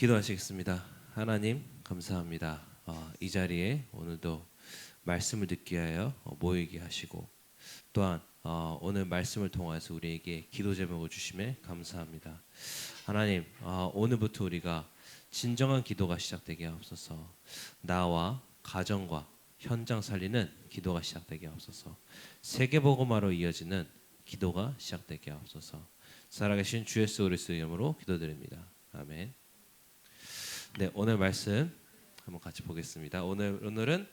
기도하시겠습니다. 하나님 감사합니다. 이 자리에 오늘도 말씀을 듣기 위하여 모이게 하시고 또한 오늘 말씀을 통해서 우리에게 기도 제목을 주심에 감사합니다. 하나님 오늘부터 우리가 진정한 기도가 시작되게 하옵소서. 나와 가정과 현장 살리는 기도가 시작되게 하옵소서. 세계복음화로 이어지는 기도가 시작되게 하옵소서. 살아계신 주 예수 그리스도의 이름으로 기도드립니다. 아멘. 네, 오늘 말씀 한번 같이 보겠습니다. 오늘은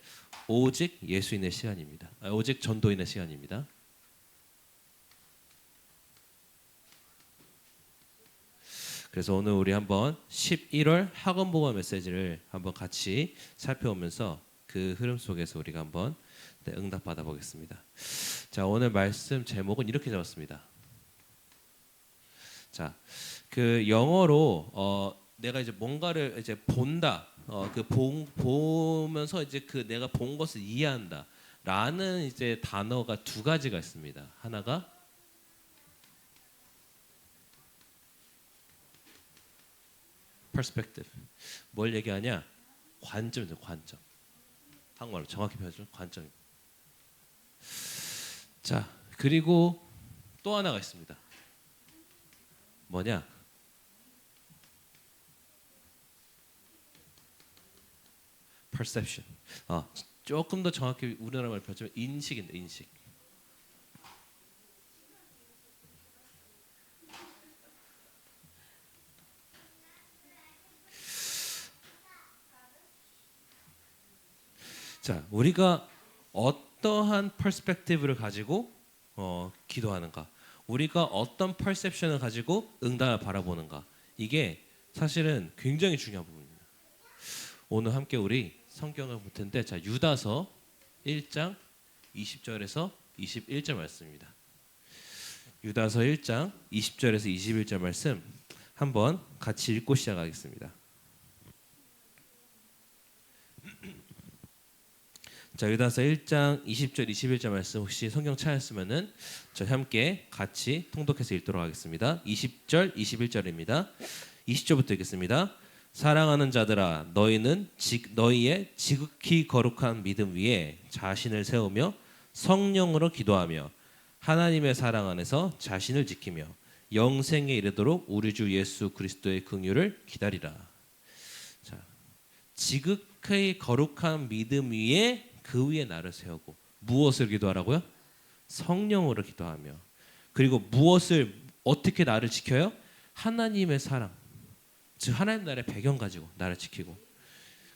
오직 예수인의 시간입니다. 오직 전도인의 시간입니다. 그래서 오늘 우리 한번 11월 학원복음 메시지를 한번 같이 살펴보면서 그 흐름 속에서 우리가 한번 응답 받아 보겠습니다. 자, 오늘 말씀 제목은 이렇게 잡았습니다. 자, 그 영어로 내가 이제 뭔가를 이제 본다, 보면서 이제 그 내가 본 것을 이해한다라는 이제 단어가 두 가지가 있습니다. 하나가 perspective, 뭘 얘기하냐? 관점이죠, 관점. 한국말로 정확히 표현하죠, 관점. 자, 그리고 또 하나가 있습니다. 뭐냐? perception. 조금 더 정확히 우리나라 말로 표현하면 인식인데, 인식. 자, 우리가 어떠한 퍼스펙티브를 가지고 기도하는가? 우리가 어떤 퍼셉션을 가지고 응답을 바라보는가? 이게 사실은 굉장히 중요한 부분입니다. 오늘 함께 우리 성경을 볼 텐데, 자, 유다서 1장 20절에서 21절 말씀입니다. 유다서 1장 20절에서 21절 말씀 한번 같이 읽고 시작하겠습니다. 자, 유다서 1장 20절 21절 말씀 혹시 성경 찾았으면은 저희 함께 같이 통독해서 읽도록 하겠습니다. 20절 21절입니다. 20절부터 읽겠습니다. 사랑하는 자들아, 너희의 지극히 거룩한 믿음 위에 자신을 세우며 성령으로 기도하며 하나님의 사랑 안에서 자신을 지키며 영생에 이르도록 우리 주 예수 그리스도의 긍휼을 기다리라. 자, 지극히 거룩한 믿음 위에 그 위에 나를 세우고 무엇을 기도하라고요? 성령으로 기도하며, 그리고 무엇을 어떻게 나를 지켜요? 하나님의 사랑, 즉 하나님 나라의 배경 가지고 나를 지키고,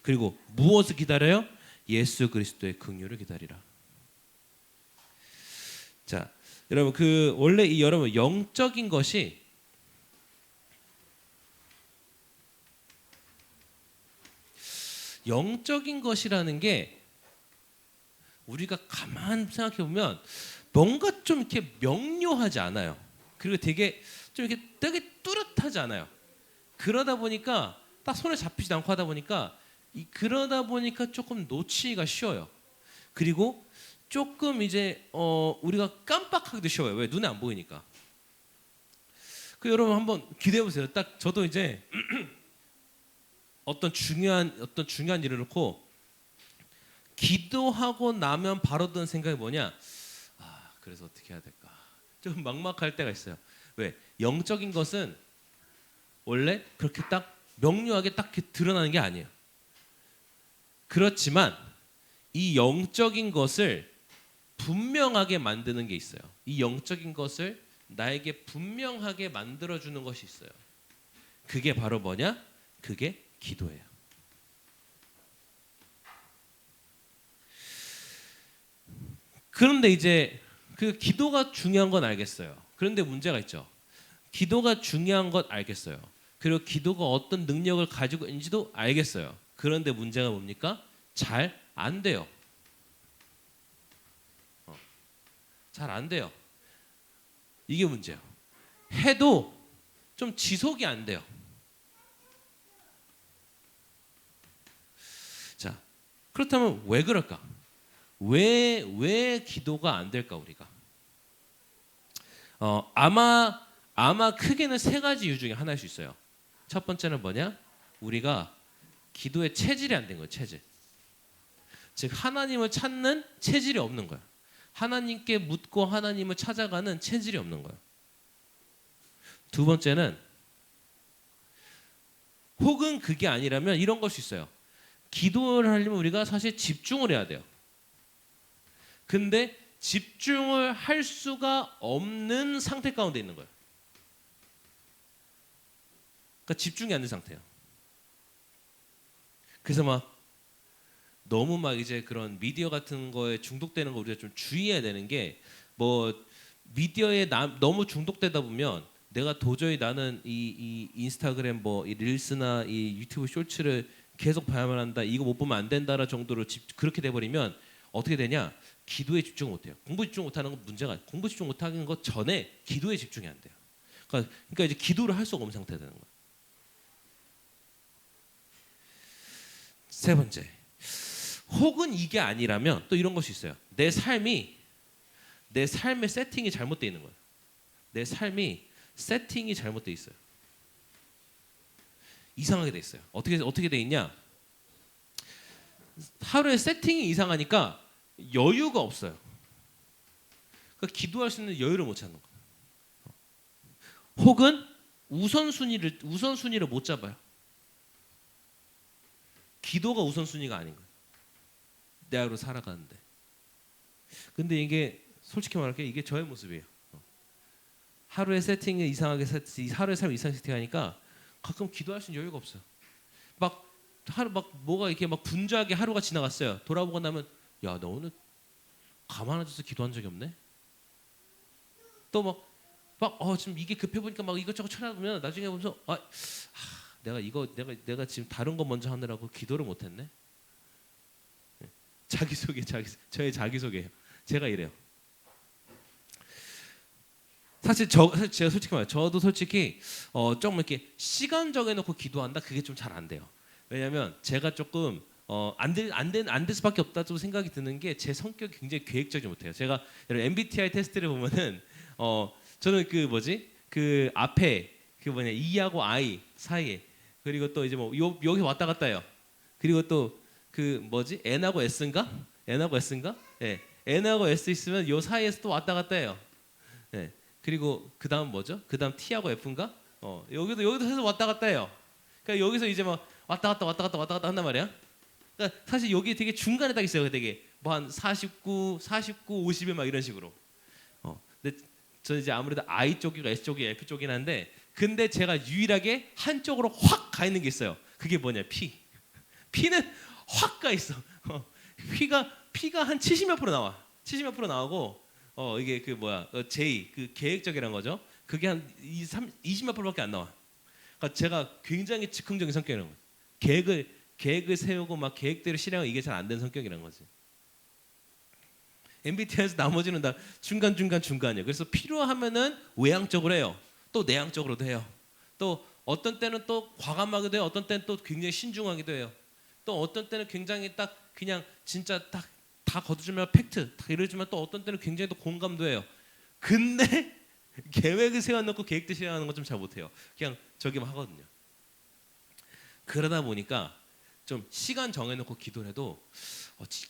그리고 무엇을 기다려요? 예수 그리스도의 긍휼을 기다리라. 자, 여러분 원래 여러분 영적인 것이 영적인 것이라는 게 우리가 가만 생각해 보면 뭔가 좀 이렇게 명료하지 않아요. 그리고 되게 좀 이렇게 되게 뚜렷하지 않아요. 그러다 보니까 딱 손에 잡히지 않고 하다 보니까 그러다 보니까 조금 놓치기가 쉬워요. 그리고 조금 이제 우리가 깜빡하기도 쉬워요. 왜? 눈에 안 보이니까. 여러분 한번 기대해 보세요. 딱 저도 이제 어떤 중요한 일을 놓고 기도하고 나면 바로 드는 생각이 뭐냐? 그래서 어떻게 해야 될까? 좀 막막할 때가 있어요. 왜? 영적인 것은 원래 그렇게 딱 명료하게 딱 드러나는 게 아니에요. 그렇지만 이 영적인 것을 분명하게 만드는 게 있어요. 이 영적인 것을 나에게 분명하게 만들어주는 것이 있어요. 그게 바로 뭐냐? 그게 기도예요. 그런데 이제 그 기도가 중요한 건 알겠어요. 그런데 문제가 있죠. 기도가 중요한 건 알겠어요. 그리고 기도가 어떤 능력을 가지고 있는지도 알겠어요. 그런데 문제가 뭡니까? 잘 안 돼요. 잘 안 돼요. 이게 문제예요. 해도 좀 지속이 안 돼요. 자, 그렇다면 왜 그럴까? 왜 기도가 안 될까 우리가? 아마 크게는 세 가지 이유 중에 하나일 수 있어요. 첫 번째는 뭐냐? 우리가 기도의 체질이 안 된 거예요. 체질. 즉 하나님을 찾는 체질이 없는 거예요. 하나님께 묻고 하나님을 찾아가는 체질이 없는 거예요. 두 번째는 혹은 그게 아니라면 이런 걸 수 있어요. 기도를 하려면 우리가 사실 집중을 해야 돼요. 근데 집중을 할 수가 없는 상태 가운데 있는 거예요. 그러니까 집중이 안 된 상태예요. 그래서 막 너무 막 이제 그런 미디어 같은 거에 중독되는 거 우리가 좀 주의해야 되는 게 뭐 미디어에 너무 중독되다 보면 내가 도저히 나는 이 인스타그램 뭐 이 릴스나 이 유튜브 쇼츠를 계속 봐야만 한다. 이거 못 보면 안 된다라 정도로 그렇게 돼 버리면 어떻게 되냐? 기도에 집중 못 해요. 공부 집중 못 하는 건 문제가 공부 집중 못 하는 것 전에 기도에 집중이 안 돼요. 그러니까 이제 기도를 할 수가 없는 상태가 되는 거예요. 세 번째. 혹은 이게 아니라면 또 이런 것이 있어요. 내 삶의 세팅이 잘못되어 있는 거예요. 내 삶이 세팅이 잘못되어 있어요. 이상하게 돼 있어요. 어떻게 돼 있냐? 하루에 세팅이 이상하니까 여유가 없어요. 그러니까 기도할 수 있는 여유를 못 찾는 거예요. 혹은 우선순위를 못 잡아요. 기도가 우선순위가 아닌 거예요. 내 하루 살아가는데. 근데 이게 솔직히 말할게 이게 저의 모습이에요. 하루의 세팅을 이상하게 하루의 삶을 이상하게 세팅하니까 가끔 기도할 수 있는 여유가 없어요. 막 하루 막 뭐가 이렇게 막 분주하게 하루가 지나갔어요. 돌아보고 나면 야, 너 오늘 가만 앉아서 기도한 적이 없네. 또 막 지금 이게 급해 보니까 막 이것저것 찾아보면 나중에 보면서 내가 지금 다른 거 먼저 하느라고 기도를 못 했네. 저의 자기소개예요. 제가 이래요. 사실 제가 솔직히 말해요. 저도 솔직히 조금 이렇게 시간 정해놓고 기도한다. 그게 좀 잘 안 돼요. 왜냐하면 제가 조금 안 될 수밖에 없다고 생각이 드는 게 제 성격이 굉장히 계획적이지 못해요. 제가 여러분 MBTI 테스트를 보면은 저는 그 앞에 E하고 I 사이에 그리고 또 이제 뭐 여기 왔다 갔다 해요. 그리고 또 N하고 S인가? 예. N하고 S 있으면 요 사이에서 또 왔다 갔다 해요. 예. 그리고 그다음 뭐죠? 그다음 T하고 F인가? 여기도 해서 왔다 갔다 해요. 그러니까 여기서 이제 막 왔다 갔다 한단 말이야. 그러니까 사실 여기 되게 중간에 딱 있어요. 되게 뭐 한 49, 50에 막 이런 식으로. 근데 저는 이제 아무래도 I 쪽이고 S 쪽이 F 쪽이긴 한데 근데 제가 유일하게 한쪽으로 확 가 있는 게 있어요. 그게 뭐냐? P는 확 가 있어. P가 한 70몇 프로 나와. 70몇 프로 나오고 이게 J 계획적이란 거죠. 그게 한 20몇 프로밖에 안 나와. 그러니까 제가 굉장히 즉흥적인 성격이라는 거예요. 계획을 세우고 막 계획대로 실행하고 이게 잘 안 되는 성격이란 거지. MBTI에서 나머지는 다 중간이에요. 그래서 필요하면은 외향적으로 해요. 또 내향적으로도 해요. 또 어떤 때는 또 과감하기도 해요. 어떤 때는 또 굉장히 신중하기도 해요. 또 어떤 때는 굉장히 딱 그냥 진짜 딱 다 거두주면 팩트 다 이러지만 또 어떤 때는 굉장히 또 공감도 해요. 근데 계획을 세워놓고 계획대 실행하는 건 좀 잘 못해요. 그냥 저기만 하거든요. 그러다 보니까 좀 시간 정해놓고 기도를 해도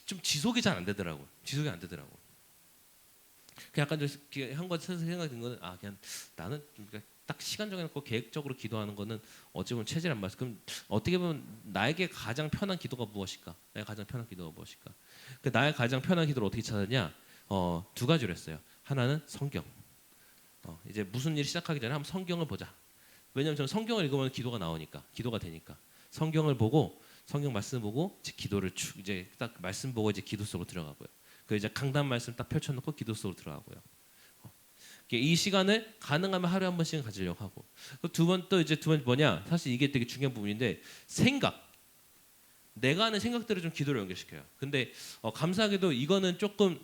좀 지속이 잘 안 되더라고요. 약간 한거 생각이 든 거는 그냥 나는 좀 딱 시간 정해놓고 계획적으로 기도하는 거는 어찌 보면 체질 안 맞아. 그럼 어떻게 보면 나에게 가장 편한 기도가 무엇일까? 나의 가장 편한 기도를 어떻게 찾았냐? 두 가지로 했어요. 하나는 성경. 이제 무슨 일 시작하기 전에 한번 성경을 보자. 왜냐하면 저는 성경을 읽으면 기도가 되니까 성경을 보고 성경 말씀 보고 기도를 이제 딱 말씀 보고 이제 기도 속으로 들어가고요. 그 이제 강단 말씀 딱 펼쳐놓고 기도 속으로 들어가고요. 이 시간을 가능하면 하루에 한 번씩은 가지려고 하고 두 번 뭐냐? 사실 이게 되게 중요한 부분인데 내가 하는 생각들을 좀 기도로 연결시켜요. 근데 감사하게도 이거는 조금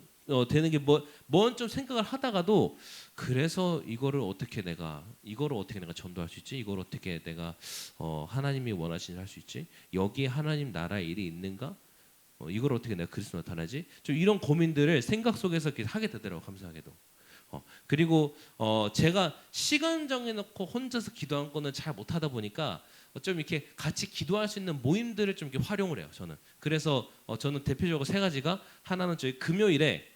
되는 게 뭔 좀 생각을 하다가도 그래서 이거를 어떻게 내가 전도할 수 있지? 이걸 어떻게 내가 하나님이 원하시는 할 수 있지? 여기에 하나님 나라의 일이 있는가? 이걸 어떻게 내가 그리스도 나타나지? 좀 이런 고민들을 생각 속에서 하게 되더라고 감사하게도. 그리고 제가 시간 정해놓고 혼자서 기도한 거는 잘 못하다 보니까 좀 이렇게 같이 기도할 수 있는 모임들을 좀 이렇게 활용을 해요. 저는. 그래서 저는 대표적으로 세 가지가 하나는 저희 금요일에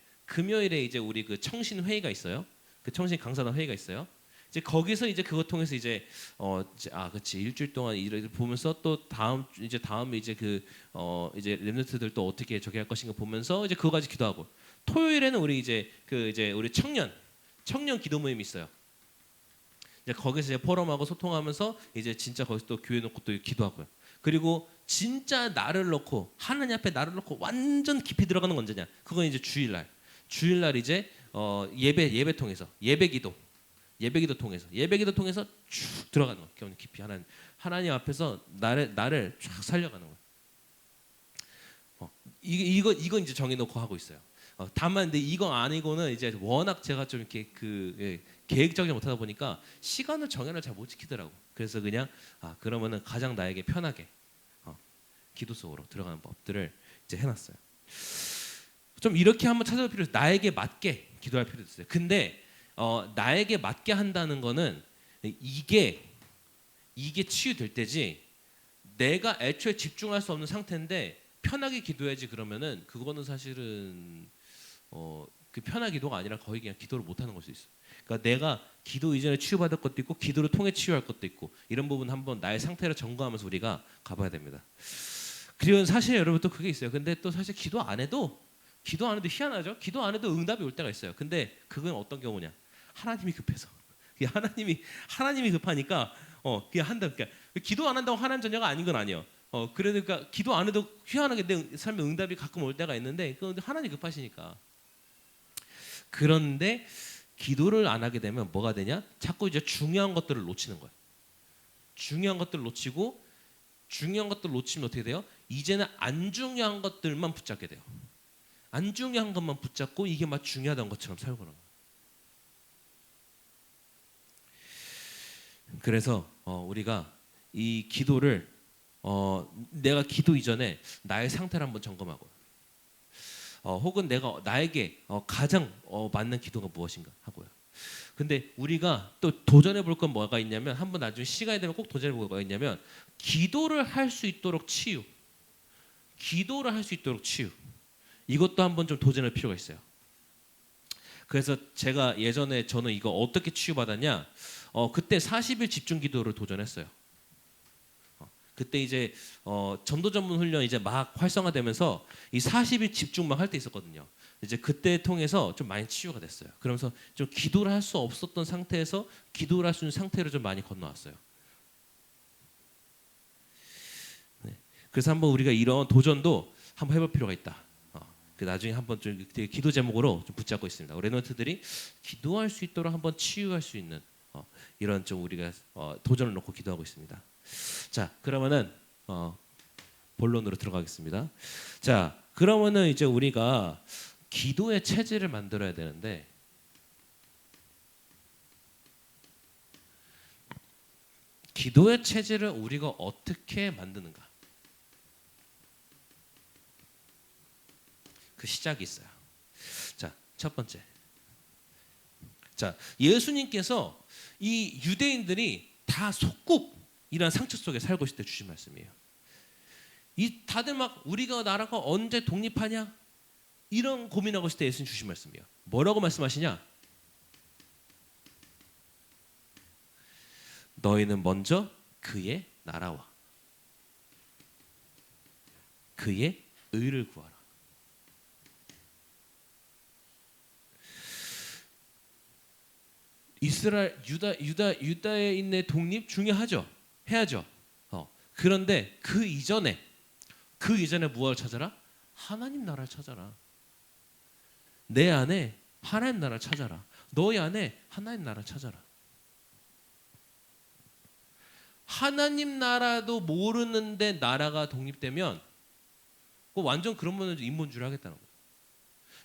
이제 우리 그 청신 회의가 있어요. 그 청신 강사단 회의가 있어요. 이제 거기서 이제 그것 통해서 이제 그렇지 일주일 동안 일을 보면서 또 다음에 이제 이제 렘넌트들 또 어떻게 저기 할 것인가 보면서 이제 그거까지 기도하고 토요일에는 우리 이제 우리 청년 기도 모임이 있어요. 이제 거기서 이제 포럼하고 소통하면서 이제 진짜 거기서 또 교회 놓고 또 기도하고요. 그리고 진짜 나를 놓고 하나님 앞에 나를 놓고 완전 깊이 들어가는 건 언제냐? 그건 이제 주일날 이제 예배 통해서 예배기도 통해서 쭉 들어가는 거. 깊이 하나님 앞에서 나를 쫙 살려가는 거. 이건 이제 정해놓고 하고 있어요. 다만 근데 이거 아니고는 이제 워낙 제가 좀 이렇게 계획적이지 못하다 보니까 시간을 정해를 잘 못 지키더라고. 그래서 그냥 그러면은 가장 나에게 편하게 기도 속으로 들어가는 법들을 이제 해놨어요. 좀 이렇게 한번 찾아볼 필요 있어요. 나에게 맞게 기도할 필요도 있어요. 근데 나에게 맞게 한다는 거는 이게 치유될 때지 내가 애초에 집중할 수 없는 상태인데 편하게 기도해야지 그러면은 그거는 사실은 그 편한 기도가 아니라 거의 그냥 기도를 못 하는 걸 수 있어. 그러니까 내가 기도 이전에 치유받을 것도 있고 기도를 통해 치유할 것도 있고 이런 부분 한번 나의 상태를 점검하면서 우리가 가봐야 됩니다. 그리고 사실 여러분 또 그게 있어요. 근데 또 사실 기도 안 해도 희한하죠. 기도 안 해도 응답이 올 때가 있어요. 근데 그건 어떤 경우냐? 하나님이 급해서. 하나님이 급하니까 그냥 한다. 그러니까 기도 안 한다고 하나님 자녀가 아닌 건 아니에요. 그러니까 기도 안 해도 희한하게 내 삶에 응답이 가끔 올 때가 있는데 그건 하나님 급하시니까. 그런데 기도를 안 하게 되면 뭐가 되냐? 자꾸 이제 중요한 것들을 놓치는 거예요. 중요한 것들을 놓치면 어떻게 돼요? 이제는 안 중요한 것들만 붙잡게 돼요. 안 중요한 것만 붙잡고 이게 막 중요하다는 것처럼 살고 그러는 거예요. 그래서 우리가 이 기도를 내가 기도 이전에 나의 상태를 한번 점검하고 혹은 나에게 가장 맞는 기도가 무엇인가 하고요. 근데 우리가 또 도전해 볼 건 뭐가 있냐면 한번 나중에 시간이 되면 꼭 도전해 볼 거가 있냐면 기도를 할 수 있도록 치유. 이것도 한번 좀 도전할 필요가 있어요. 그래서 제가 예전에 저는 이거 어떻게 치유받았냐? 그때 40일 집중 기도를 도전했어요. 그때 이제 전도 전문 훈련 이제 막 활성화되면서 이 40일 집중만 할 때 있었거든요. 이제 그때 통해서 좀 많이 치유가 됐어요. 그러면서 좀 기도를 할 수 없었던 상태에서 기도를 할 수 있는 상태로 좀 많이 건너왔어요. 네. 그래서 한번 우리가 이런 도전도 한번 해볼 필요가 있다. 나중에 한번 좀 기도 제목으로 좀 붙잡고 있습니다. 렘넌트들이 기도할 수 있도록 한번 치유할 수 있는 이런 좀 우리가 도전을 놓고 기도하고 있습니다. 자, 그러면은 본론으로 들어가겠습니다. 자, 그러면은 이제 우리가 기도의 체질을 만들어야 되는데 기도의 체질을 우리가 어떻게 만드는가? 그 시작이 있어요. 자, 첫 번째. 자, 예수님께서 이 유대인들이 다 속국이라는 상처 속에 살고 있을 때 주신 말씀이에요. 다들 막 우리가 나라가 언제 독립하냐? 이런 고민하고 있을 때 예수님 주신 말씀이에요. 뭐라고 말씀하시냐? 너희는 먼저 그의 나라와 그의 의를 구하라. 이스라엘 유다에 있는 독립 중요하죠. 해야죠. 그런데 그 이전에 무엇을 찾아라? 하나님 나라를 찾아라. 내 안에 하나님 나라를 찾아라. 너희 안에 하나님 나라를 찾아라. 하나님 나라도 모르는데 나라가 독립되면 완전 그러면 인본주의를 하겠다는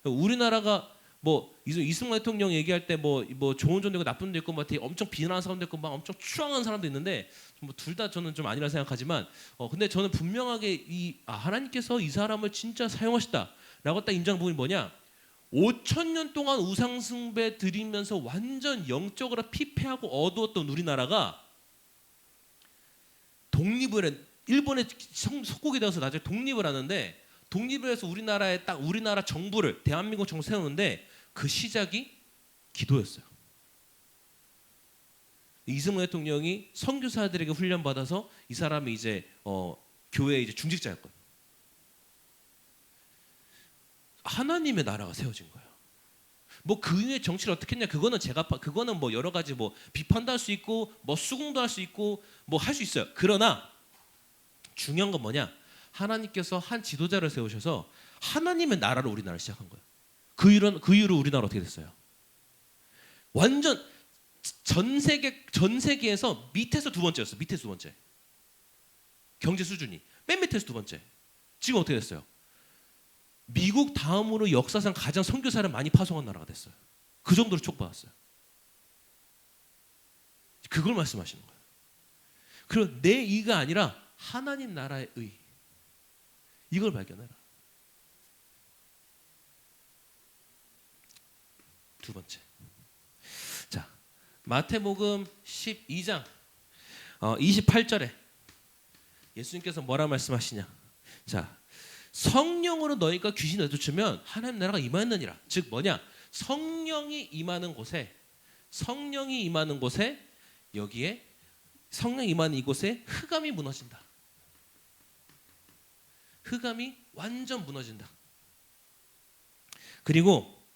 거예요. 우리나라가 뭐 이승만 대통령 얘기할 때 뭐 좋은 점도 있고 나쁜 점도 있고 막 되게 엄청 비난하는 사람도 있고 막 엄청 추앙하는 사람도 있는데 뭐 둘 다 저는 좀 아니라 생각하지만 근데 저는 분명하게 하나님께서 이 사람을 진짜 사용하셨다라고 딱 인정한 부분이 뭐냐? 5,000년 동안 우상 숭배 드리면서 완전 영적으로 피폐하고 어두웠던 우리나라가 독립을 일본에 속국이 되어서 나중에 독립을 하는데 독립을 해서 우리나라 정부를 대한민국 정부 세우는데 그 시작이 기도였어요. 이승만 대통령이 선교사들에게 훈련 받아서 이 사람이 이제 교회 이제 중직자였거든. 하나님의 나라가 세워진 거예요. 뭐 그 이후에 정치를 어떻게 했냐 그거는 뭐 여러 가지 뭐 비판도 할 수 있고 뭐 수긍도 할 수 있고 뭐 할 수 있어요. 그러나 중요한 건 뭐냐? 하나님께서 한 지도자를 세우셔서 하나님의 나라로 우리나라를 시작한 거예요. 그 이후로 우리나라 어떻게 됐어요? 완전 전 세계에서 밑에서 두 번째였어. 밑에서 두 번째. 경제 수준이 맨 밑에서 두 번째. 지금 어떻게 됐어요? 미국 다음으로 역사상 가장 선교사를 많이 파송한 나라가 됐어요. 그 정도로 촉받았어요. 그걸 말씀하시는 거예요. 그리고 내 의가 아니라 하나님 나라의 의. 이걸 발견해라. 두 번째. 자, 마태복음 12장 28절에 예수님께서 뭐라 말씀하시냐? 자, 성령으로 너희가 귀신을 내쫓으면 하나님 나라가 임하느니라. 즉 뭐냐? 성령이 임하는 곳에 여기에 성령이 임하는 이곳에 흑암이 무너진다. 흑암이 완전 무너진다. 그리고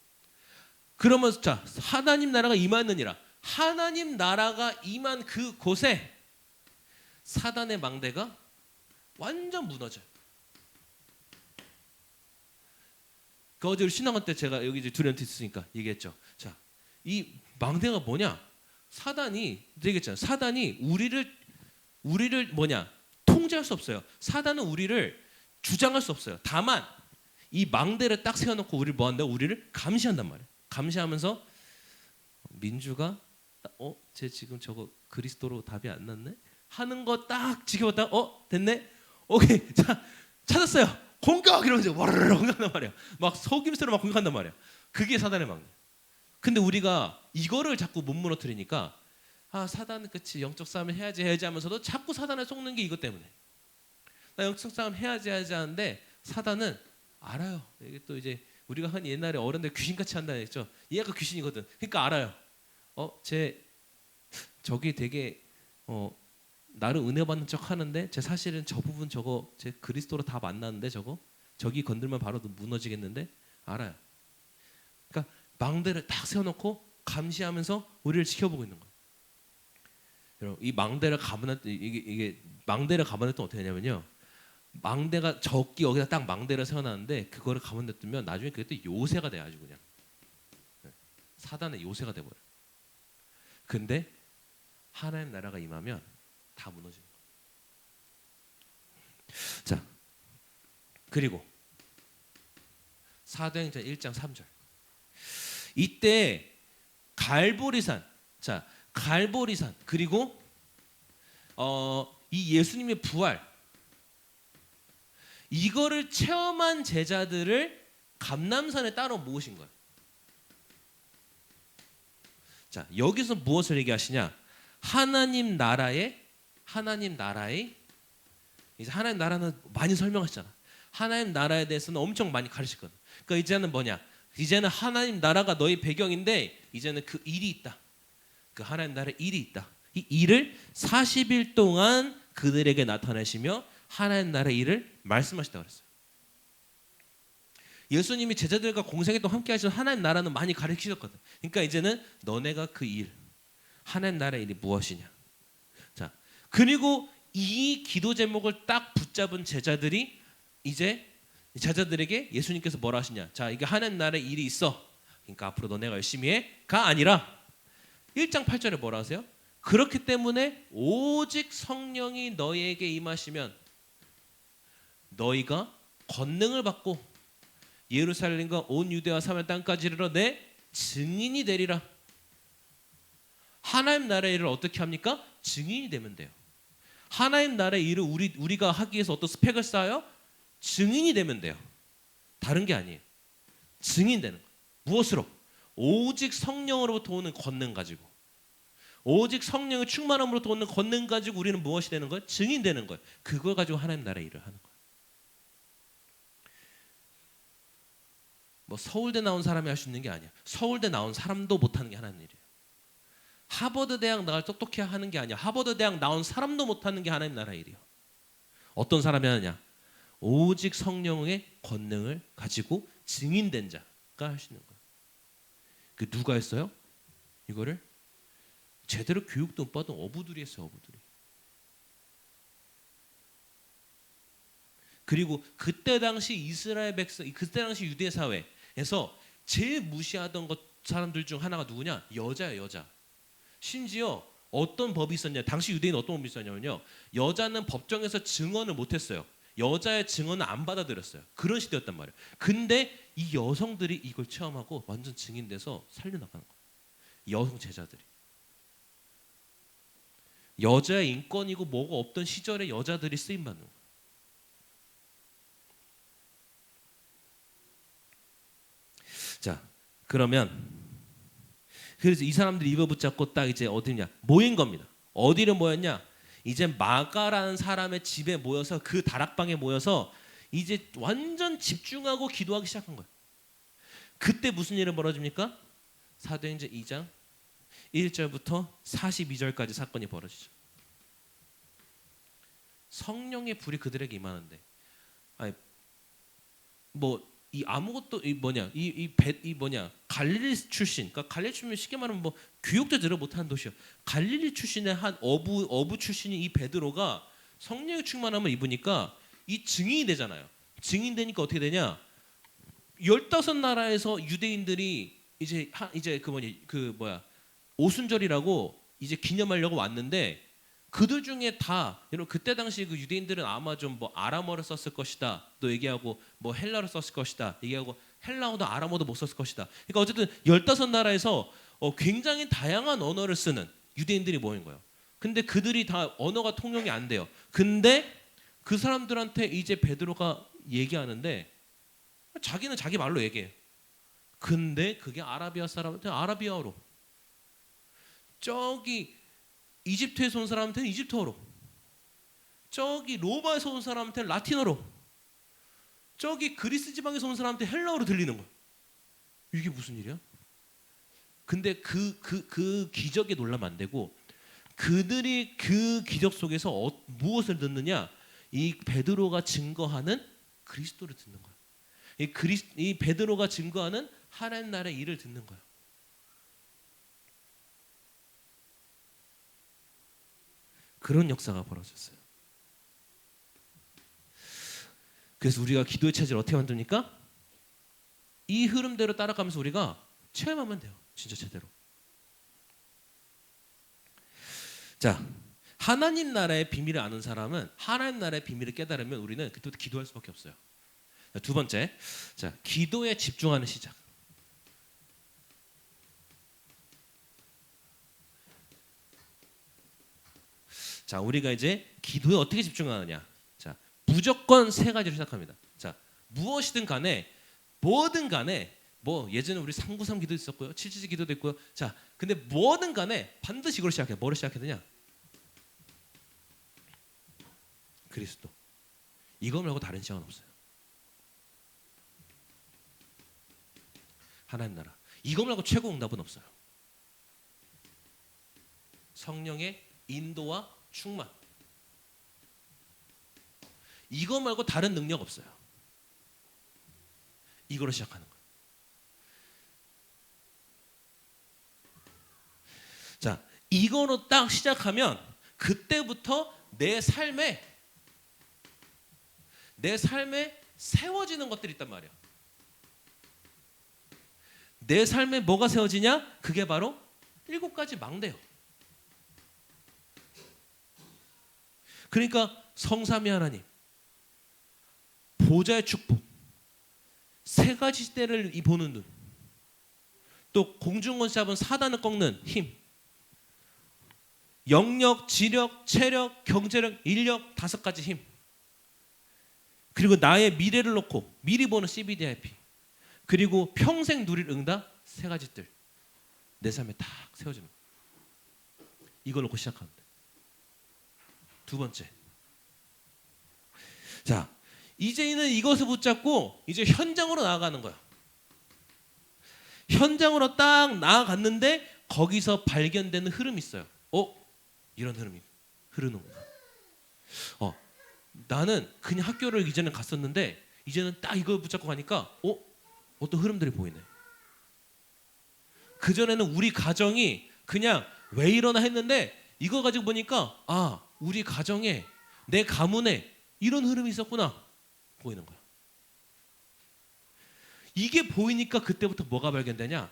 그러면서 자, 하나님 나라가 임하느니라. 하나님 나라가 임한 그 곳에 사단의 망대가 완전 무너져요. 그 어제 신앙원 때 제가 여기 이제 두렌트 있으니까 얘기했죠. 자, 이 망대가 뭐냐? 사단이 얘기했잖아요. 사단이 우리를 뭐냐? 통제할 수 없어요. 사단은 우리를 주장할 수 없어요. 다만 이 망대를 딱 세워놓고 우리를 뭐 한다고? 우리를 감시한단 말이에요. 감시하면서 민주가 쟤 지금 저거 그리스도로 답이 안 났네? 하는 거 딱 지켜봤다. 됐네? 오케이. 자, 찾았어요. 공격! 이러면서 와르르 공격한단 말이야. 막 속임수로 막 공격한단 말이야. 그게 사단의 망대. 근데 우리가 이거를 자꾸 못 무너뜨리니까 사단은 그치 영적 싸움을 해야지 하면서도 자꾸 사단을 속는 게 이것 때문에. 나 영적 싸움 해야지 하는데 사단은 알아요. 이게 또 이제 우리가 흔히 옛날에 어른들 귀신같이 한다 했죠. 얘가 귀신이거든. 그러니까 알아요. 저기 되게 나를 은혜 받는 척 하는데 제 사실은 저 부분 저거 제 그리스도로 다 만났는데 저기 건들면 바로 무너지겠는데 알아요. 그러니까 망대를 딱 세워놓고 감시하면서 우리를 지켜보고 있는 거예요. 여러분 이 망대를 감안할 때 이게 망대를 감안할 때 어떻게 하냐면요. 망대가 적기 여기다 딱 망대를 세워놨는데 그거를 감안했으면 나중에 그게 또 요새가 돼 아주 그냥 사단의 요새가 돼버려. 근데 하나님 나라가 임하면 다 무너지는 거예요. 자, 그리고 사도행전 1장 3절. 이때 갈보리산, 자 갈보리산 그리고 이 예수님의 부활 이거를 체험한 제자들을 감람산에 따로 모으신 거예요. 자 여기서 무엇을 얘기하시냐? 하나님 나라의 이제 하나님 나라는 많이 설명하시잖아. 하나님 나라에 대해서는 엄청 많이 가르치거든. 그러니까 이제는 뭐냐? 이제는 하나님 나라가 너희 배경인데 이제는 그 일이 있다. 그 하나님 나라의 일이 있다. 이 일을 40일 동안 그들에게 나타내시며 하나님 나라의 일을 말씀하시다고 그랬어요. 예수님이 제자들과 공생애도 함께 하시는 하나님 나라는 많이 가르치셨거든. 그러니까 이제는 너네가 그 일, 하나님 나라의 일이 무엇이냐. 자, 그리고 이 기도 제목을 딱 붙잡은 제자들이 이제 제자들에게 예수님께서 뭐라 하시냐. 자, 이게 하나님 나라의 일이 있어. 그러니까 앞으로 너네가 열심히 해가 아니라 1장 8절에 뭐라 하세요? 그렇기 때문에 오직 성령이 너희에게 임하시면 너희가 권능을 받고 예루살렘과 온 유대와 사마리아 땅까지 이르러 내 증인이 되리라. 하나님 나라의 일을 어떻게 합니까? 증인이 되면 돼요. 하나님 나라의 일을 우리가 하기 위해서 어떤 스펙을 쌓아요? 증인이 되면 돼요. 다른 게 아니에요. 증인 되는 거. 무엇으로? 오직 성령으로부터 오는 권능 가지고. 오직 성령의 충만함으로부터 오는 권능 가지고 우리는 무엇이 되는 거예요? 증인되는 거예요. 그걸 가지고 하나님 나라의 일을 하는 거예요. 뭐 서울대 나온 사람이 할 수 있는 게 아니야. 서울대 나온 사람도 못하는 게 하나님 일이에요. 하버드 대학 나갈 똑똑히 하는 게 아니야. 하버드 대학 나온 사람도 못하는 게 하나님 나라의 일이에요. 어떤 사람이 하느냐? 오직 성령의 권능을 가지고 증인된 자가 할 수 있는 거예요. 그 누가 했어요? 이거를 제대로 교육도 못 받은 어부들이 했어요. 어부들이. 그리고 그때 당시 이스라엘 백성, 그때 당시 유대 사회에서 제일 무시하던 사람들 중 하나가 누구냐? 여자예요. 여자. 심지어 어떤 법이 있었냐? 당시 유대인 어떤 법이 있었냐면요, 여자는 법정에서 증언을 못했어요. 여자의 증언을 안 받아들였어요. 그런 시대였단 말이에요. 근데 이 여성들이 이걸 체험하고 완전 증인돼서 살려나가는 거예요. 여성 제자들이. 여자의 인권이고 뭐가 없던 시절에 여자들이 쓰임받는 거예요. 자, 그러면 그래서 이 사람들이 입을 붙잡고 딱 이제 어디냐? 모인 겁니다. 어디를 모였냐? 이제 마가라는 사람의 집에 모여서 그 다락방에 모여서 이제 완전 집중하고 기도하기 시작한 거예요. 그때 무슨 일이 벌어집니까? 사도행전 2장 1절부터 42절까지 사건이 벌어지죠. 성령의 불이 그들에게 임하는데, 아니 뭐 이 아무것도 갈릴리 출신, 그러니까 갈릴리 출신 쉽게 말하면 뭐 교육도 들어 못하는 도시요. 갈릴리 출신의 한 어부 출신인 이 베드로가 성령의 충만함을 입으니까 이 증인이 되잖아요. 증인되니까 어떻게 되냐? 15나라에서 유대인들이 이제 오순절이라고 이제 기념하려고 왔는데, 그들 중에 다 여러분 그때 당시 그 유대인들은 아마 좀 뭐 아람어를 썼을 것이다 또 얘기하고, 뭐 헬라어를 썼을 것이다 얘기하고, 헬라어도 아람어도 못 썼을 것이다. 그러니까 어쨌든 15나라에서 굉장히 다양한 언어를 쓰는 유대인들이 모인 거예요. 근데 그들이 다 언어가 통용이 안 돼요. 근데 그 사람들한테 이제 베드로가 얘기하는데 자기는 자기 말로 얘기해. 근데 그게 아라비아 사람한테 아라비아어로, 저기 이집트에서 온 사람한테는 이집트어로, 저기 로마에서 온 사람한테는 라틴어로, 저기 그리스 지방에서 온 사람한테 헬라어로 들리는 거야. 이게 무슨 일이야? 근데 그 기적에 놀라면 안 되고, 그들이 그 기적 속에서 무엇을 듣느냐? 이 베드로가 증거하는 그리스도를 듣는 거야. 이 베드로가 증거하는 하나님 나라의 일을 듣는 거야. 그런 역사가 벌어졌어요. 그래서 우리가 기도의 체질을 어떻게 만듭니까? 이 흐름대로 따라가면서 우리가 체험하면 돼요. 진짜 제대로. 자, 하나님 나라의 비밀을 아는 사람은, 하나님 나라의 비밀을 깨달으면 우리는 그때부터 기도할 수밖에 없어요. 자, 두 번째, 자, 기도에 집중하는 시작. 자, 우리가 이제 기도에 어떻게 집중하느냐? 자, 무조건 세 가지로 시작합니다. 자, 무엇이든 간에, 뭐든 간에, 뭐 예전에 우리 393 기도 있었고요, 777 기도도 있고요. 자, 근데 뭐든 간에 반드시 이걸 시작해. 뭐를 시작해야 되냐? 그리스도. 이거 말고 다른 시작은 없어요. 하나님 나라. 이거 말고 최고 응답은 없어요. 성령의 인도와 충만. 이거 말고 다른 능력 없어요. 이거로 시작하는 거예요. 자, 이거로 딱 시작하면 그때부터 내 삶에 세워지는 것들이 있단 말이야. 내 삶에 뭐가 세워지냐? 그게 바로 7가지 망대요. 그러니까 성삼위 하나님, 보좌의 축복, 3가지 시대를 보는 눈, 또 공중권세 잡은 사단을 꺾는 힘, 영력, 지력, 체력, 경제력, 인력 5가지 힘, 그리고 나의 미래를 놓고 미리 보는 CBDIP, 그리고 평생 누릴 응답 3가지 뜰, 내 삶에 딱 세워지는 거예요. 이걸 놓고 시작하는데. 두 번째. 자, 이제는 이것을 붙잡고 이제 현장으로 나아가는 거야. 현장으로 딱 나아갔는데 거기서 발견되는 흐름이 있어요. 이런 흐름이 흐르는구나. 나는 그냥 학교를 이제는 갔었는데 이제는 딱 이걸 붙잡고 가니까 어떤 흐름들이 보이네. 그전에는 우리 가정이 그냥 왜 이러나 했는데 이거 가지고 보니까 우리 가정에 내 가문에 이런 흐름이 있었구나 보이는 거야. 이게 보이니까 그때부터 뭐가 발견되냐?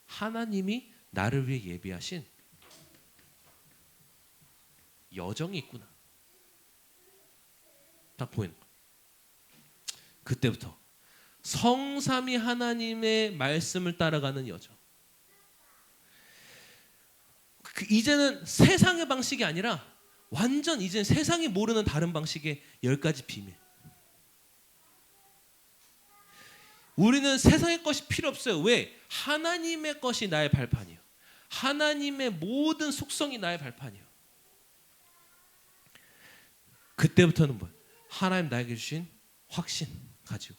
하나님이 나를 위해 예비하신 여정이 있구나. 딱 보이는 거야. 그때부터 성삼위 하나님의 말씀을 따라가는 여정. 이제는 세상의 방식이 아니라 완전 이제는 세상이 모르는 다른 방식의 10가지 비밀. 우리는 세상의 것이 필요 없어요. 왜? 하나님의 것이 나의 발판이에요. 하나님의 모든 속성이 나의 발판이에요. 그때부터는 뭐예요? 하나님 나에게 주신 확신 가지고,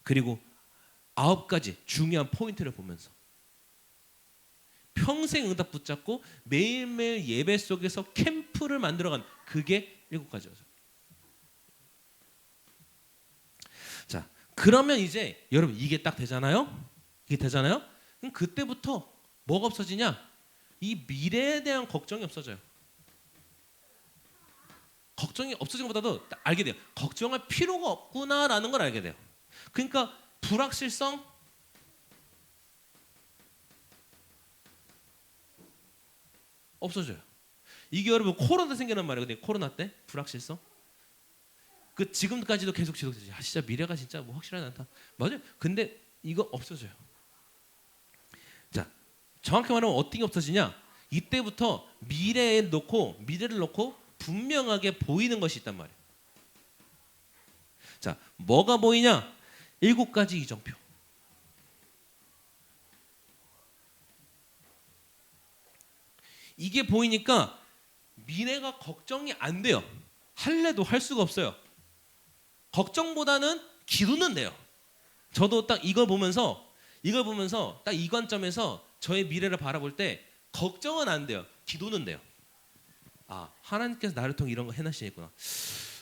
그리고 9가지 중요한 포인트를 보면서 평생 응답 붙잡고 매일매일 예배 속에서 캠프를 만들어간, 그게 7가지였어요. 자, 그러면 이제 여러분 이게 딱 되잖아요. 이게 되잖아요. 그럼 그때부터 뭐가 없어지냐? 이 미래에 대한 걱정이 없어져요. 걱정이 없어진 것보다도 딱 알게 돼요. 걱정할 필요가 없구나라는 걸 알게 돼요. 그러니까 불확실성, 없어져요. 이게 여러분 코로나 때 생기는 말이거든요. 코로나 때 불확실성. 그 지금까지도 계속 지속되죠. 진짜 미래가 진짜 뭐 확실하지 않다. 맞아요. 근데 이거 없어져요. 자, 정확히 말하면 어떤 게 없어지냐? 이때부터 미래를 놓고 분명하게 보이는 것이 있단 말이에요. 자, 뭐가 보이냐? 7가지 이정표. 이게 보이니까 미래가 걱정이 안 돼요. 할래도 할 수가 없어요. 걱정보다는 기도는 돼요. 저도 딱 이걸 보면서 딱 이 관점에서 저의 미래를 바라볼 때 걱정은 안 돼요. 기도는 돼요. 하나님께서 나를 통해 이런 거 해나시겠구나.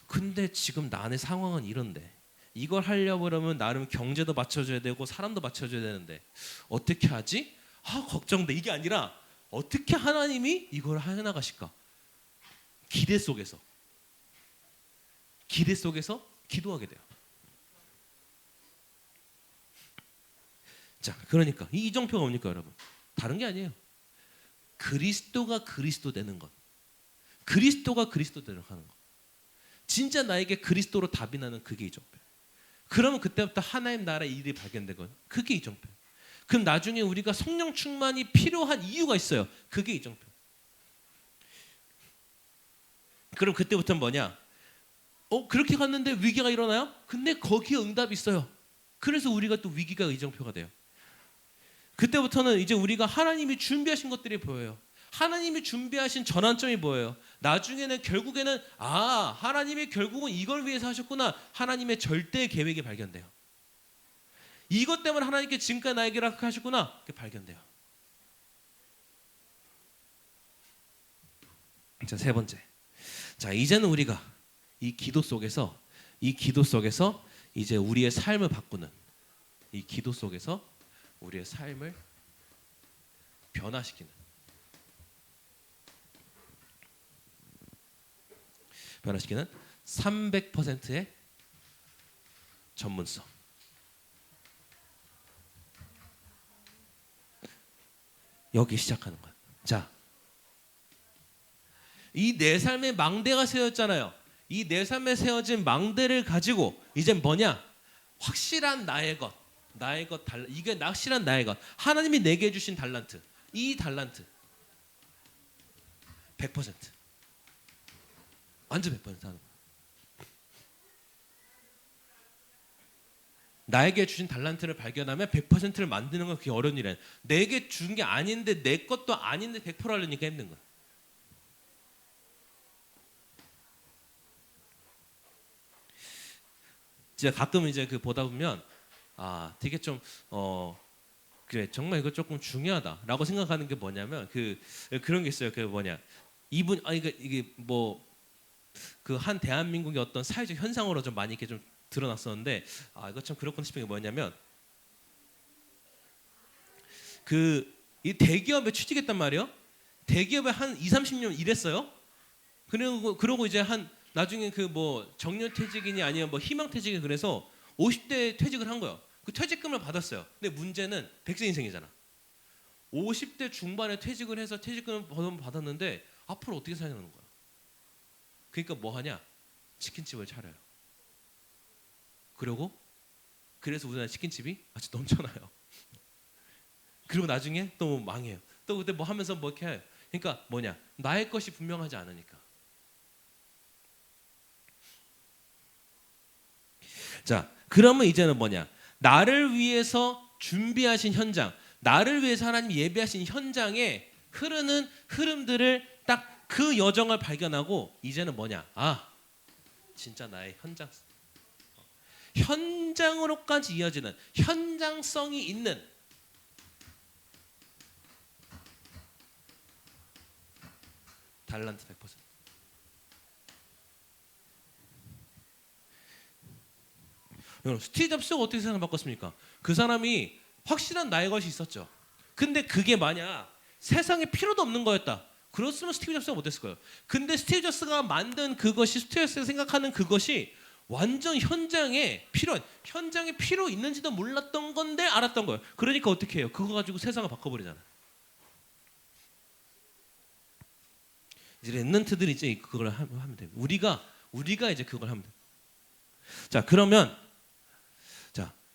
근데 지금 나의 상황은 이런데 이걸 하려고 그러면 나름 경제도 맞춰줘야 되고 사람도 맞춰줘야 되는데 어떻게 하지? 걱정돼. 이게 아니라 어떻게 하나님이 이걸 해나가실까? 기대 속에서 기도하게 돼요. 자, 그러니까 이 이정표가 뭡니까 여러분? 다른 게 아니에요. 그리스도가 그리스도 되는 것. 그리스도가 그리스도 되는 하는 것. 진짜 나에게 그리스도로 답이 나는 그게 이정표. 그러면 그때부터 하나님 나라의 일이 발견되건 그게 이정표. 그럼 나중에 우리가 성령 충만이 필요한 이유가 있어요. 그게 이정표. 그럼 그때부터는 뭐냐? 그렇게 갔는데 위기가 일어나요? 근데 거기에 응답이 있어요. 그래서 우리가 또 위기가 이정표가 돼요. 그때부터는 이제 우리가 하나님이 준비하신 것들이 보여요. 하나님이 준비하신 전환점이 뭐예요? 나중에는 결국에는 하나님이 결국은 이걸 위해서 하셨구나. 하나님의 절대 계획이 발견돼요. 이것 때문에 하나님께 지금까지 나에게 이렇게 하셨구나. 그게 발견돼요. 자, 3번째. 자, 이제는 우리가 이 기도 속에서 이제 우리의 삶을 바꾸는, 이 기도 속에서 우리의 삶을 변화시키는 300%의 전문성. 여기 시작하는 거야. 자, 이 내 삶의 망대가 세워졌잖아요. 이 내 삶에 세워진 망대를 가지고 이제 뭐냐? 확실한 나의 것, 이게 확실한 나의 것. 하나님이 내게 주신 달란트, 이 달란트 100%, 완전 100% 하는 거야. 나에게 주신 달란트를 발견하면 100%를 만드는 건 그게 어려운 일이야. 내게 준 게 아닌데 내 것도 아닌데 100% 하려니까 힘든 거야. 진짜 가끔 이제 그 보다 보면 되게 좀 그래 정말 이거 조금 중요하다라고 생각하는 게 뭐냐면 그런 게 있어요. 그 뭐냐 이분 이게 뭐 그 한 대한민국의 어떤 사회적 현상으로 좀 많이 이렇게 좀 드러났었는데 이거 참 그렇구나 싶은 게 뭐냐면 이 대기업에 취직했단 말이에요. 대기업에 한 2, 30년 일했어요. 그러고 이제 나중에 그 뭐 정년퇴직이니 아니면 뭐 희망퇴직이 그래서 50대 퇴직을 한 거예요. 그 퇴직금을 받았어요. 근데 문제는 100세 인생이잖아. 50대 중반에 퇴직을 해서 퇴직금을 받았는데 앞으로 어떻게 살냐는 거야. 그러니까 뭐 하냐? 치킨집을 차려요. 그래서 우리나라 치킨집이 아주 넘쳐나요. 그리고 나중에 또 망해요. 또 그때 뭐 하면서 뭐 이렇게 해요. 그러니까 뭐냐? 나의 것이 분명하지 않으니까. 자, 그러면 이제는 뭐냐? 나를 위해서 준비하신 현장, 나를 위해서 하나님 예배하신 현장에 흐르는 흐름들을 딱 그 여정을 발견하고 이제는 뭐냐? 진짜 나의 현장으로까지 이어지는 현장성이 있는 달란트 100%. 여러분 스티브 잡스가 어떻게 세상을 바꿨습니까? 그 사람이 확실한 나의 것이 있었죠. 근데 그게 만약 세상에 필요도 없는 거였다. 그렇으면 스티브 잡스가 못했을 거예요. 근데 스티브 잡스가 만든 그것이 스티브 잡스가 생각하는 그것이 완전 현장에 필요 있는지도 몰랐던 건데 알았던 거예요. 그러니까 어떻게 해요? 그거 가지고 세상을 바꿔버리잖아요. 이제 랩런트들이 이제 그걸 하면 돼요. 우리가 이제 그걸 하면 돼요. 자, 그러면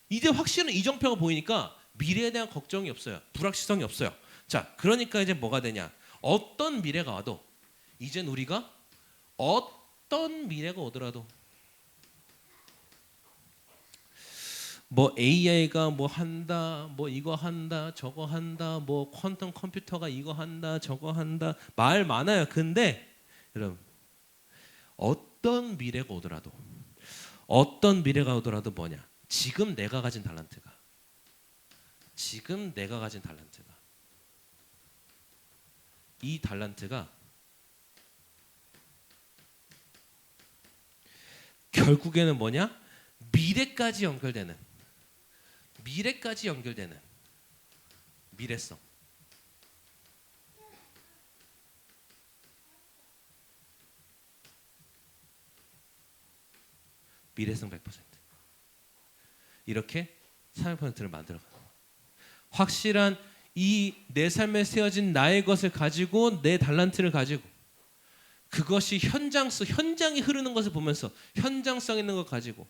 이제 확실한 이정표가 보이니까 미래에 대한 걱정이 없어요. 불확실성이 없어요. 자, 그러니까 이제 뭐가 되냐? 어떤 미래가 와도 이젠 우리가 어떤 미래가 오더라도 뭐 AI가 뭐 한다, 뭐 이거 한다, 저거 한다, 뭐 퀀텀 컴퓨터가 이거 한다, 저거 한다 말 많아요. 근데 여러분 어떤 미래가 오더라도 뭐냐? 지금 내가 가진 달란트가 이 달란트가 결국에는 뭐냐? 미래까지 연결되는 미래성. 미래성 100%. 이렇게 300%를 만들어가는 거예요. 확실한 이 내 삶에 세워진 나의 것을 가지고 내 달란트를 가지고 그것이 현장이 흐르는 것을 보면서 현장성 있는 것 가지고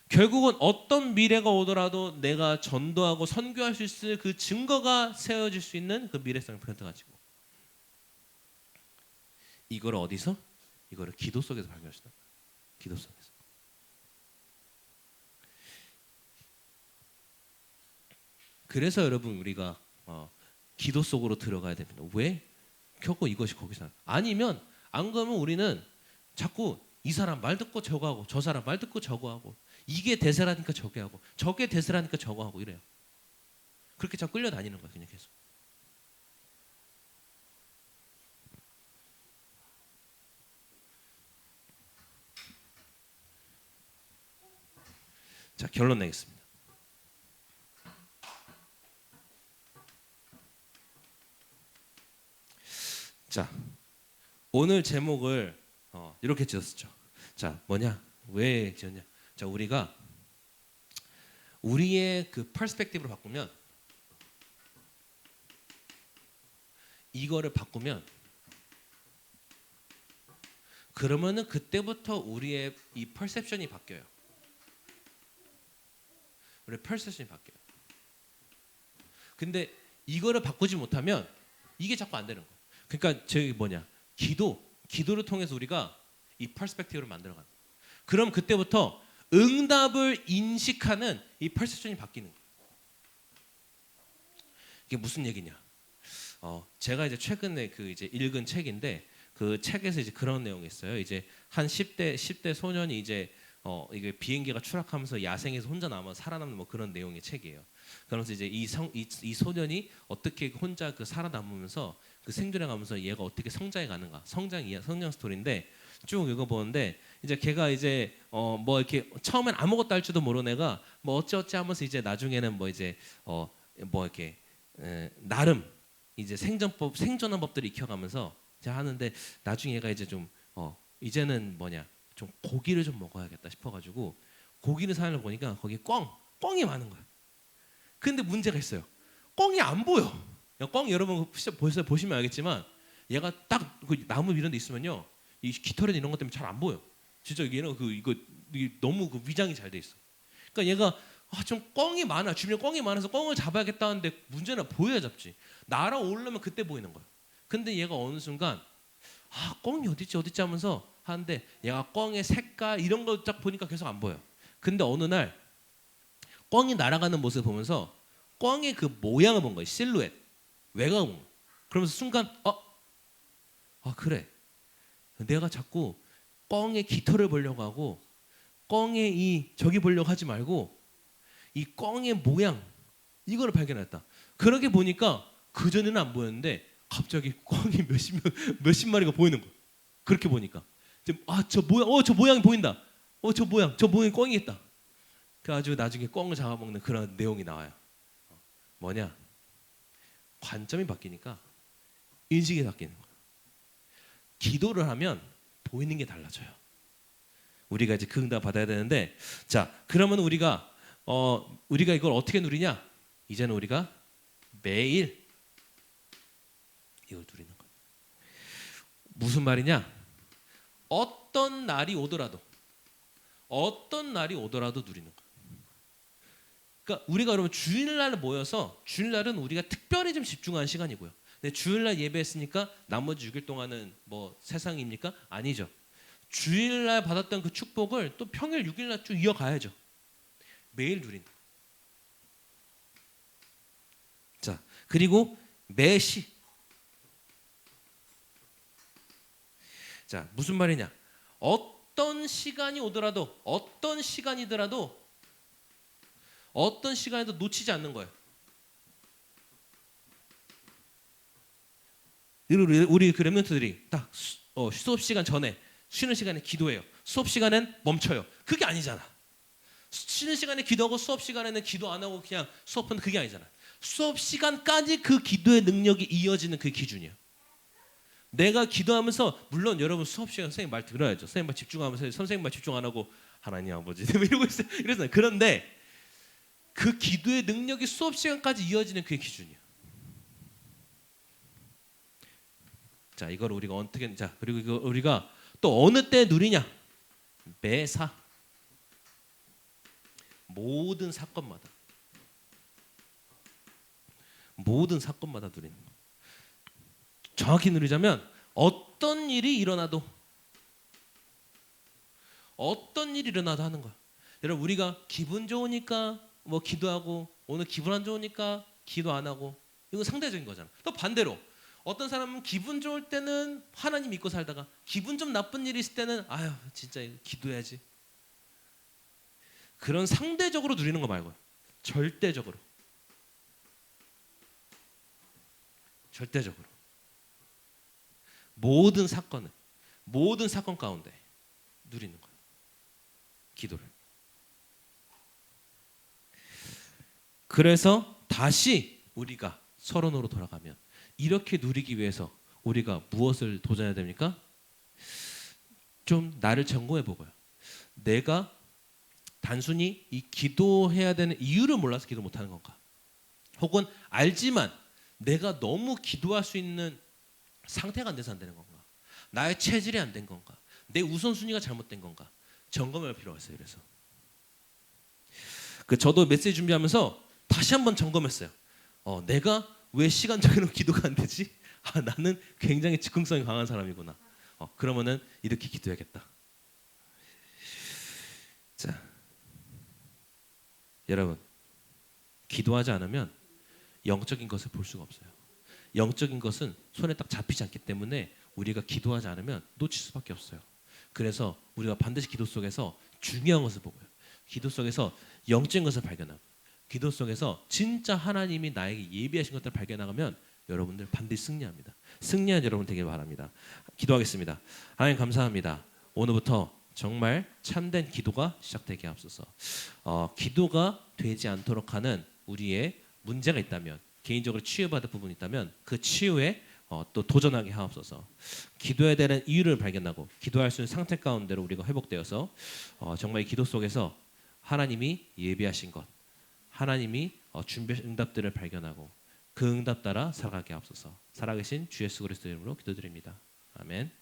결국은 어떤 미래가 오더라도 내가 전도하고 선교할 수 있을 그 증거가 세워질 수 있는 그 미래성 100% 가지고 이거를 어디서? 이거를 기도 속에서 발견할 수 있다. 기도 속에서. 그래서 여러분 우리가 기도 속으로 들어가야 됩니다. 왜? 결국 이것이 거기서 아니면 안 그러면 우리는 자꾸 이 사람 말 듣고 저거 하고 저 사람 말 듣고 저거 하고 이게 대세라니까 저게 하고 저게 대세라니까 저거 하고 이래요. 그렇게 자꾸 끌려다니는 거야 그냥 계속. 자, 결론 내겠습니다. 자, 오늘 제목을 이렇게 지었죠. 자, 뭐냐? 왜 지었냐? 자, 우리가 우리의 그 퍼스펙티브를 바꾸면 이거를 바꾸면 그러면은 그때부터 우리의 이 퍼셉션이 바뀌어요. 우리 퍼셉션이 바뀌어요. 근데 이거를 바꾸지 못하면 이게 자꾸 안 되는 거예요. 그러니까 저기 뭐냐? 기도를 통해서 우리가 이 퍼스펙티브를 만들어가는 거예요. 그럼 그때부터 응답을 인식하는 이 퍼셉션이 바뀌는 거예요. 이게 무슨 얘기냐? 제가 이제 최근에 그 이제 읽은 책인데 그 책에서 이제 그런 내용이 있어요. 이제 한 10대 소년이 이제 이게 비행기가 추락하면서 야생에서 혼자 남아 살아남는 뭐 그런 내용의 책이에요. 그러면서 이제 이 소년이 어떻게 혼자 그 살아남으면서 그 생존해가면서 얘가 어떻게 성장해 가는가, 성장 스토리인데 쭉 읽어보는데 이제 걔가 이제 뭐 이렇게 처음엔 아무것도 할 줄도 모르는 애가 뭐 어찌어찌 하면서 이제 나중에는 뭐 이제 뭐 이렇게 나름 이제 생존한 법들을 익혀가면서 이제 하는데 나중에 얘가 이제 좀 이제는 뭐냐 좀 고기를 좀 먹어야겠다 싶어가지고 고기를 사러 보니까 거기 꿩이 많은 거야. 근데 문제가 있어요. 꿩이 안 보여. 꿩 여러분 보시면 알겠지만 얘가 딱 그 나무 이런 데 있으면요 이 깃털이나 이런 것 때문에 잘 안 보여. 진짜 얘는 이게 너무 그 위장이 잘 돼 있어. 그러니까 얘가 좀 꿩이 많아. 주변에 꿩이 많아서 꿩을 잡아야겠다 하는데 문제는 보여야 잡지. 날아오르면 그때 보이는 거야. 근데 얘가 어느 순간 꿩이 어딨지 하면서 하는데 얘가 꿩의 색깔 이런 거 딱 보니까 계속 안 보여. 근데 어느 날 꿩이 날아가는 모습을 보면서 꿩의 그 모양을 본 거야. 실루엣. 외곽을 본 거야. 그러면서 순간 그래. 내가 자꾸 꿩의 깃털을 보려고 하고 꿩의 이 저기 보려고 하지 말고 이 꿩의 모양 이거를 발견했다. 그러게 보니까 그 전에는 안 보였는데 갑자기 꿩이 몇십 마리가 보이는 거야. 그렇게 보니까 저 모양이 보인다. 저 모양이 꿩이겠다. 그래가지고 나중에 꿩을 잡아먹는 그런 내용이 나와요. 뭐냐? 관점이 바뀌니까 인식이 바뀌는 거야. 기도를 하면 보이는 게 달라져요. 우리가 이제 그 응답 받아야 되는데, 자 그러면 우리가 이걸 어떻게 누리냐? 이제는 우리가 매일 이걸 누리는 거예요. 무슨 말이냐? 어떤 날이 오더라도 누리는 거예요. 그러니까 우리가 여러분 주일날 모여서 주일날은 우리가 특별히 좀 집중하는 시간이고요. 근데 주일날 예배했으니까 나머지 6일 동안은 뭐 세상입니까? 아니죠. 주일날 받았던 그 축복을 또 평일 6일날 쭉 이어가야죠. 매일 누린다. 자, 그리고 매시. 자, 무슨 말이냐? 어떤 시간이 오더라도 어떤 시간이더라도 어떤 시간에도 놓치지 않는 거예요. 우리 그 렘넌트들이 딱 수업 시간 전에 쉬는 시간에 기도해요. 수업 시간엔 멈춰요. 그게 아니잖아. 쉬는 시간에 기도하고 수업 시간에는 기도 안 하고 그냥 수업은 그게 아니잖아. 수업 시간까지 그 기도의 능력이 이어지는 그 기준이야. 내가 기도하면서 물론 여러분 수업 시간 선생님 말 들어야죠. 선생님 말 집중하면서 선생님 말 집중 안 하고 하나님 아버지 이러고 있어요. 이래서 그런데 그 기도의 능력이 수업 시간까지 이어지는 그게 기준이야. 자, 이걸 우리가 어떻게 그리고 이거 우리가 또 어느 때 누리냐? 매사 모든 사건마다 누리는 거. 정확히 누리자면 어떤 일이 일어나도 하는 거야. 여러분 우리가 기분 좋으니까 뭐 기도하고 오늘 기분 안 좋으니까 기도 안 하고 이건 상대적인 거잖아. 또 반대로 어떤 사람은 기분 좋을 때는 하나님 믿고 살다가 기분 좀 나쁜 일이 있을 때는 아유 진짜 기도해야지. 그런 상대적으로 누리는 거 말고요. 절대적으로 모든 사건 가운데 누리는 거예요. 기도를. 그래서 다시 우리가 서론으로 돌아가면 이렇게 누리기 위해서 우리가 무엇을 도전해야 됩니까? 좀 나를 점검해 보고요. 내가 단순히 이 기도해야 되는 이유를 몰라서 기도 못하는 건가? 혹은 알지만 내가 너무 기도할 수 있는 상태가 안 돼서 안 되는 건가? 나의 체질이 안 된 건가? 내 우선순위가 잘못된 건가? 점검할 필요가 있어요. 그래서 저도 메시지 준비하면서 다시 한번 점검했어요. 내가 왜 시간적으로 기도가 안 되지? 나는 굉장히 즉흥성이 강한 사람이구나. 그러면은 이렇게 기도해야겠다. 자, 여러분, 기도하지 않으면 영적인 것을 볼 수가 없어요. 영적인 것은 손에 딱 잡히지 않기 때문에 우리가 기도하지 않으면 놓칠 수밖에 없어요. 그래서 우리가 반드시 기도 속에서 중요한 것을 보고요. 기도 속에서 영적인 것을 발견하고 기도 속에서 진짜 하나님이 나에게 예비하신 것들을 발견하면 여러분들 반드시 승리합니다. 승리한 여러분 되길 바랍니다. 기도하겠습니다. 하나님 감사합니다. 오늘부터 정말 참된 기도가 시작되게 하옵소서. 기도가 되지 않도록 하는 우리의 문제가 있다면, 개인적으로 치유받을 부분이 있다면 그 치유에 또 도전하게 하옵소서. 기도해야 되는 이유를 발견하고 기도할 수 있는 상태 가운데로 우리가 회복되어서 정말 이 기도 속에서 하나님이 예비하신 것, 하나님이 준비하신 응답들을 발견하고 그 응답 따라 살아가게 하옵소서. 살아계신 주 예수 그리스도 이름으로 기도드립니다. 아멘.